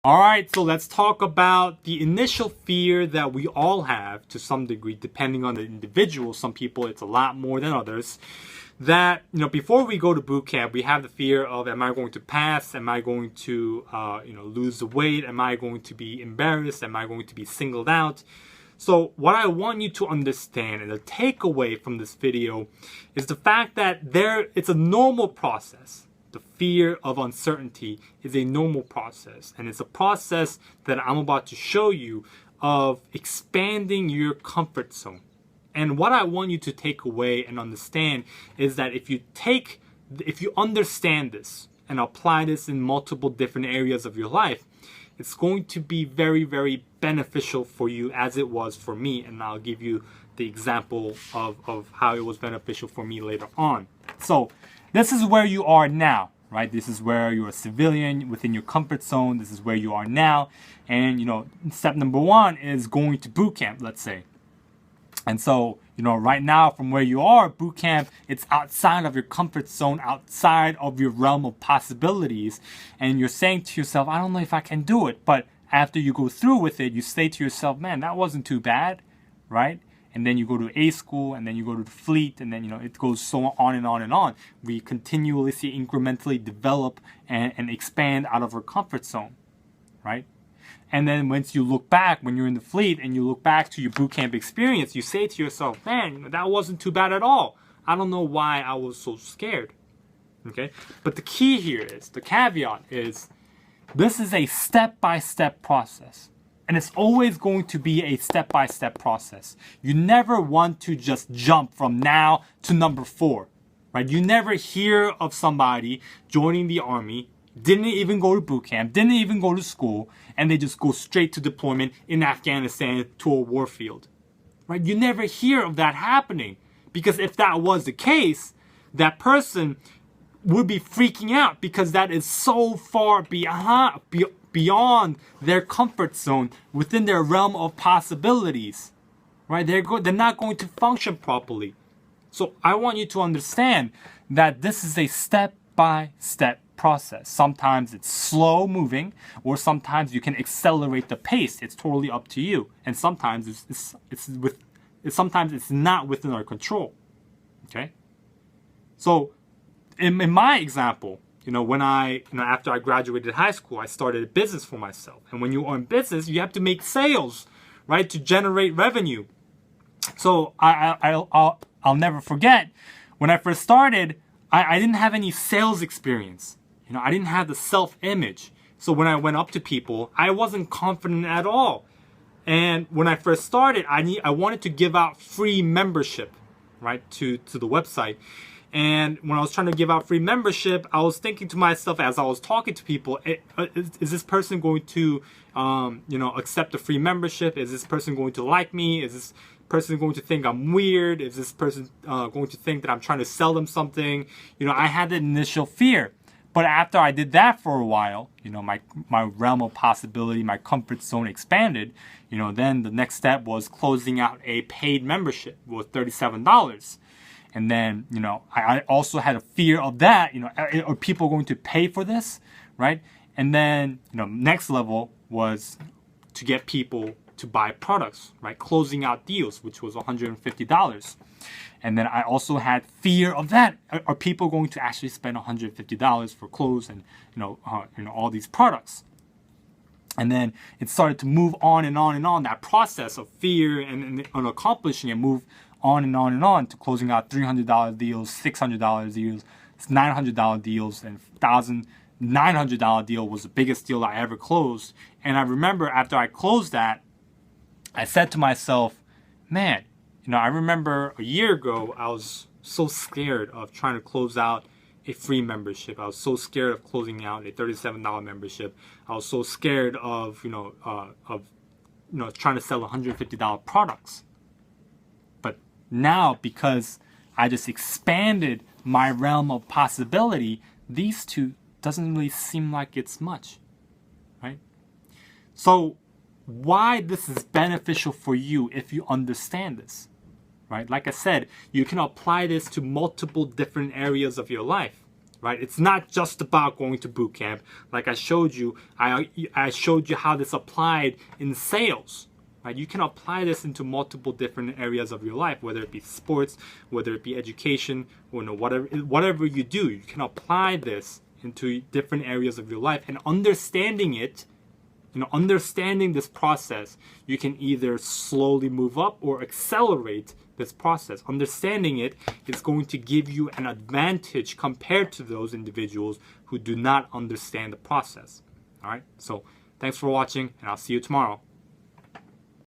All right, so let's talk about the initial fear that we all have to some degree, depending on the individual. Some people, it's a lot more than others. That, before we go to boot camp, we have the fear of, am I going to pass? Am I going to, lose the weight? Am I going to be embarrassed? Am I going to be singled out? So what I want you to understand, and the takeaway from this video, is the fact that it's a normal process. The fear of uncertainty is a normal process, and it's a process that I'm about to show you of expanding your comfort zone. And what I want you to take away and understand is that if you understand this and apply this in multiple different areas of your life, it's going to be very, very beneficial for you, as it was for me. And I'll give you the example of how it was beneficial for me later on. So this is where you are now, right? This is where you're a civilian within your comfort zone. This is where you are now. And, step number one is going to boot camp, let's say. And so, right now from where you are, boot camp, it's outside of your comfort zone, outside of your realm of possibilities. And you're saying to yourself, I don't know if I can do it. But after you go through with it, you say to yourself, man, that wasn't too bad, right? And then you go to A school, and then you go to the fleet, and then, it goes so on and on and on. We continuously, incrementally develop and expand out of our comfort zone, right? And then once you look back, when you're in the fleet and you look back to your boot camp experience, you say to yourself, man, that wasn't too bad at all. I don't know why I was so scared. Okay? But the key here is, the caveat is, this is a step-by-step process. And it's always going to be a step-by-step process. You never want to just jump from now to number 4. Right? You never hear of somebody joining the army, didn't even go to boot camp, didn't even go to school, and they just go straight to deployment in Afghanistan to a war field. Right? You never hear of that happening. Because if that was the case, that person would be freaking out, because that is so far beyond their comfort zone, within their realm of possibilities. Right? They're not going to function properly. So I want you to understand that this is a step-by-step process. Sometimes it's slow moving, or sometimes you can accelerate the pace. It's totally up to you. And sometimes sometimes it's not within our control. Okay? So in my example, when after I graduated high school, I started a business for myself. And when you are in business, you have to make sales, right, to generate revenue. So I'll never forget, when I first started, I didn't have any sales experience. I didn't have the self-image. So when I went up to people, I wasn't confident at all. And when I first started, I wanted to give out free membership, right, to the website. And when I was trying to give out free membership, I was thinking to myself, as I was talking to people, is this person going to, accept the free membership? Is this person going to like me? Is this person going to think I'm weird? Is this person going to think that I'm trying to sell them something? I had the initial fear. But after I did that for a while, my realm of possibility, my comfort zone expanded. Then the next step was closing out a paid membership with $37. And then, I also had a fear of that. Are people going to pay for this, right? And then, next level was to get people to buy products, right? Closing out deals, which was $150. And then I also had fear of that. Are people going to actually spend $150 for clothes and all these products? And then it started to move on and on and on. That process of fear and accomplishing it moved on and on and on to closing out $300 deals, $600 deals, $900 deals, and $1,900 deal was the biggest deal I ever closed. And I remember after I closed that, I said to myself, man, I remember a year ago, I was so scared of trying to close out a free membership. I was so scared of closing out a $37 membership. I was so scared of, trying to sell $150 products. But now, because I just expanded my realm of possibility, these two doesn't really seem like it's much, right? So why this is beneficial for you if you understand this, right? Like I said, you can apply this to multiple different areas of your life. right? It's not just about going to boot camp. Like I showed you, I showed you how this applied in sales, right? You can apply this into multiple different areas of your life, whether it be sports, whether it be education, or whatever you do, you can apply this into different areas of your life, and understanding it, understanding this process, you can either slowly move up or accelerate this process. Understanding it is going to give you an advantage compared to those individuals who do not understand the process. All right, so thanks for watching, and I'll see you tomorrow.